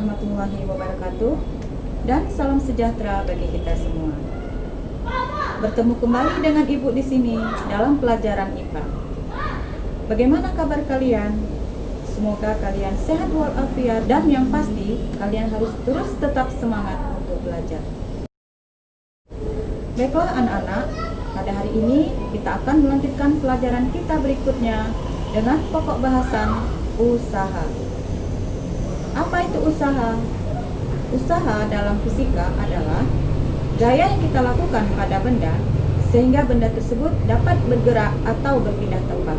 warahmatullahi wabarakatuh dan salam sejahtera bagi kita semua. Bertemu kembali dengan Ibu di sini dalam pelajaran IPA. Bagaimana kabar kalian? Semoga kalian sehat walafiat dan yang pasti kalian harus terus tetap semangat untuk belajar. Baiklah anak-anak, pada hari ini kita akan melanjutkan pelajaran kita berikutnya dengan pokok bahasan usaha. Apa itu usaha? Usaha dalam fisika adalah gaya yang kita lakukan pada benda sehingga benda tersebut dapat bergerak atau berpindah tempat.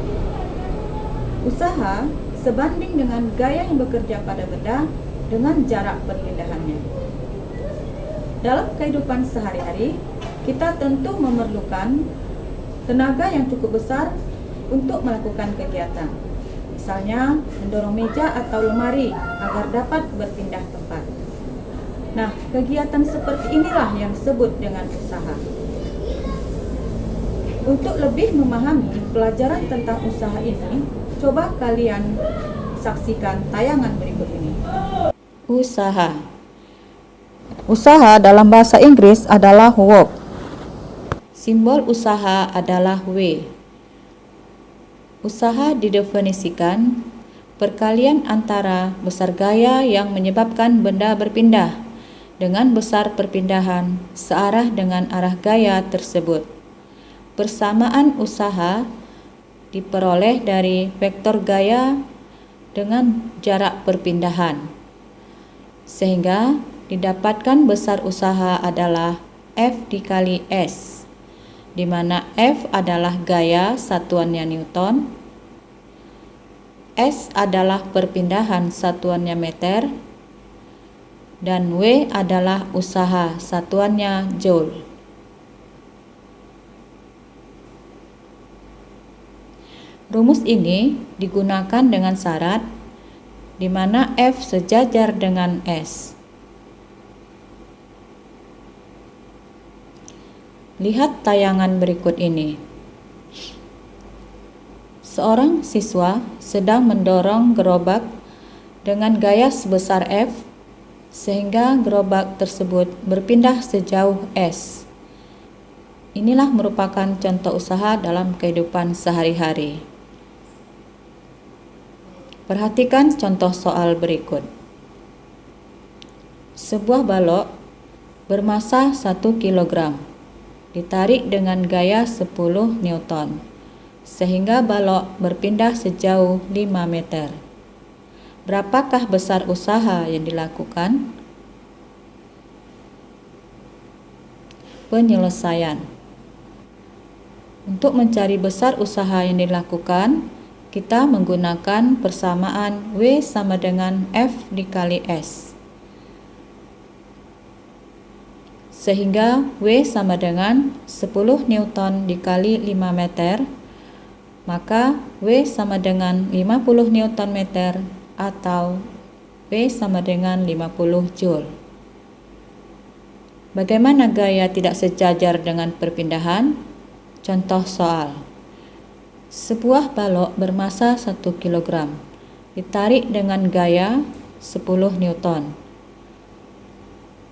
Usaha sebanding dengan gaya yang bekerja pada benda dengan jarak perpindahannya. Dalam kehidupan sehari-hari, kita tentu memerlukan tenaga yang cukup besar untuk melakukan kegiatan. Misalnya, mendorong meja atau lemari agar dapat berpindah tempat. Nah, kegiatan seperti inilah yang disebut dengan usaha. Untuk lebih memahami pelajaran tentang usaha ini, coba kalian saksikan tayangan berikut ini. Usaha. Usaha dalam bahasa Inggris adalah work. Simbol usaha adalah W. Usaha didefinisikan perkalian antara besar gaya yang menyebabkan benda berpindah dengan besar perpindahan searah dengan arah gaya tersebut. Persamaan usaha diperoleh dari vektor gaya dengan jarak perpindahan, sehingga didapatkan besar usaha adalah F dikali S, di mana F adalah gaya satuannya Newton, S adalah perpindahan satuannya meter, dan W adalah usaha satuannya joule. Rumus ini digunakan dengan syarat di mana F sejajar dengan S. Lihat tayangan berikut ini. Seorang siswa sedang mendorong gerobak dengan gaya sebesar F sehingga gerobak tersebut berpindah sejauh S. Inilah merupakan contoh usaha dalam kehidupan sehari-hari. Perhatikan contoh soal berikut. Sebuah balok bermasa 1 kg ditarik dengan gaya 10 Newton, sehingga balok berpindah sejauh 5 meter. Berapakah besar usaha yang dilakukan? Penyelesaian. Untuk mencari besar usaha yang dilakukan, kita menggunakan persamaan W sama dengan F dikali S. Sehingga W sama dengan 10 Newton dikali 5 meter, maka W sama dengan 50 Newton meter atau W sama dengan 50 Joule. Bagaimana gaya tidak sejajar dengan perpindahan? Contoh soal. Sebuah balok bermasa 1 kg ditarik dengan gaya 10 Newton,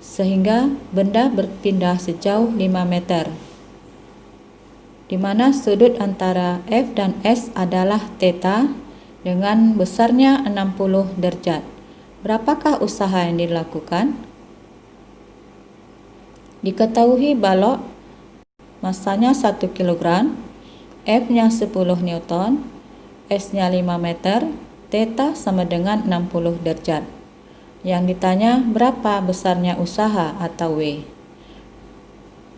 sehingga benda berpindah sejauh 5 meter, di mana sudut antara F dan S adalah theta dengan besarnya 60 derajat. Berapakah usaha yang dilakukan? Diketahui balok masanya 1 kg, F-nya 10 Newton, S-nya 5 meter, theta sama dengan 60 derajat. Yang ditanya berapa besarnya usaha atau W.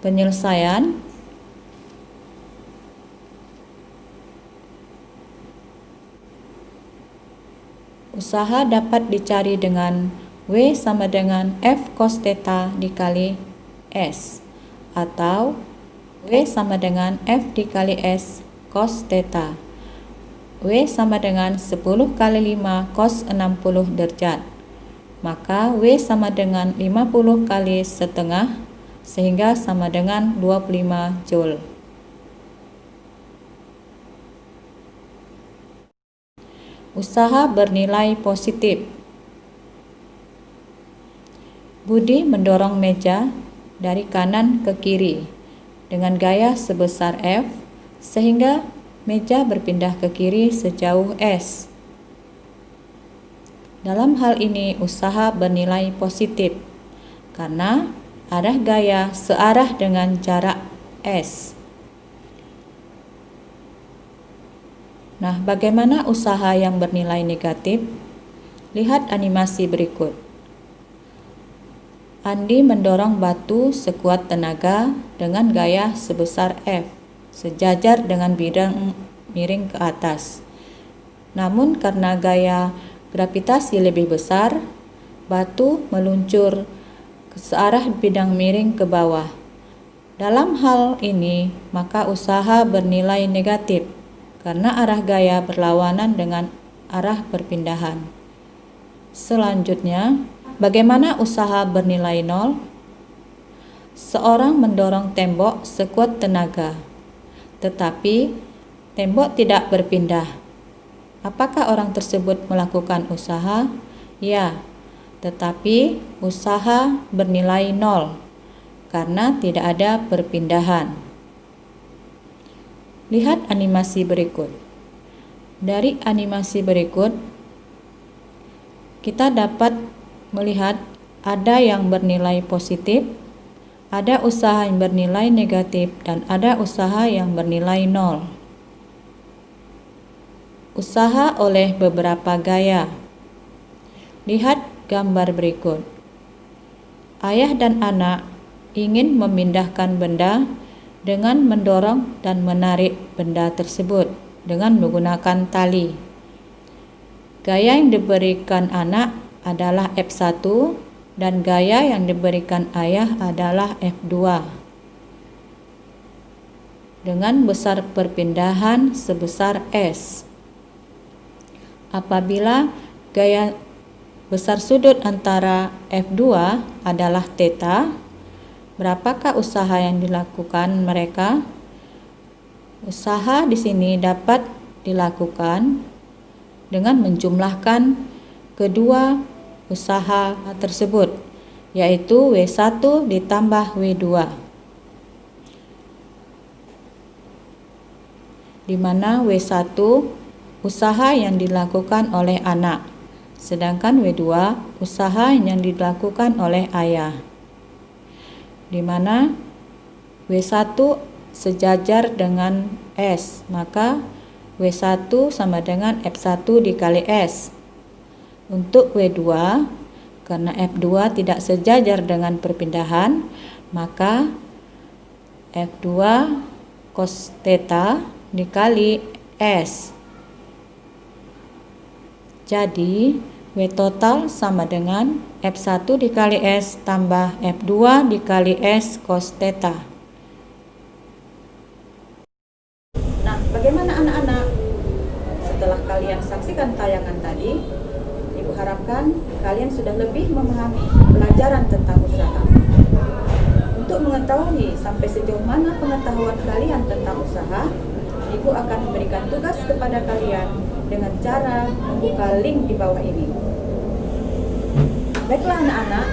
Penyelesaian. Usaha dapat dicari dengan W sama dengan F cos theta dikali S, atau W sama dengan F dikali S cos theta. W sama dengan 10 kali 5 cos 60 derajat. Maka W sama dengan 50 kali setengah, sehingga sama dengan 25 Joule. Usaha bernilai positif. Budi mendorong meja dari kanan ke kiri dengan gaya sebesar F sehingga meja berpindah ke kiri sejauh S. Dalam hal ini usaha bernilai positif karena arah gaya searah dengan jarak S. Nah, bagaimana usaha yang bernilai negatif? Lihat animasi berikut. Andi mendorong batu sekuat tenaga dengan gaya sebesar F, sejajar dengan bidang miring ke atas. Namun karena gaya gravitasi lebih besar, batu meluncur ke searah bidang miring ke bawah. Dalam hal ini, maka usaha bernilai negatif karena arah gaya berlawanan dengan arah perpindahan. Selanjutnya, bagaimana usaha bernilai 0? Seorang mendorong tembok sekuat tenaga, tetapi tembok tidak berpindah. Apakah orang tersebut melakukan usaha? Ya, tetapi usaha bernilai 0 karena tidak ada perpindahan. Lihat animasi berikut. Dari animasi berikut, kita dapat melihat ada yang bernilai positif, ada usaha yang bernilai negatif, dan ada usaha yang bernilai 0. Usaha oleh beberapa gaya. Lihat gambar berikut. Ayah dan anak ingin memindahkan benda dengan mendorong dan menarik benda tersebut dengan menggunakan tali. Gaya yang diberikan anak adalah F1 dan gaya yang diberikan ayah adalah F2 dengan besar perpindahan sebesar S. Apabila gaya besar sudut antara F2 adalah theta, berapakah usaha yang dilakukan mereka? Usaha di sini dapat dilakukan dengan menjumlahkan kedua usaha tersebut, yaitu W1 ditambah W2, di mana W1 usaha yang dilakukan oleh anak, sedangkan W2 usaha yang dilakukan oleh ayah, di mana W1 sejajar dengan S, maka W1 sama dengan F1 dikali S. Untuk W2, karena F2 tidak sejajar dengan perpindahan, maka F2 cos theta dikali S. Jadi, W total sama dengan F1 dikali S tambah F2 dikali S cos theta. Nah, bagaimana anak-anak? Setelah kalian saksikan tayangan tadi, Ibu harapkan kalian sudah lebih memahami pelajaran tentang usaha. Untuk mengetahui sampai sejauh mana pengetahuan kalian tentang usaha, Ibu akan memberikan tugas kepada kalian dengan cara membuka link di bawah ini. Baiklah anak-anak,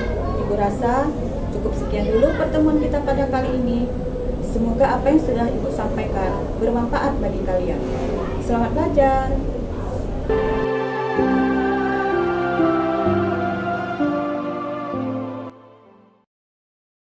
Ibu rasa cukup sekian dulu pertemuan kita pada kali ini. Semoga apa yang sudah Ibu sampaikan bermanfaat bagi kalian. Selamat belajar.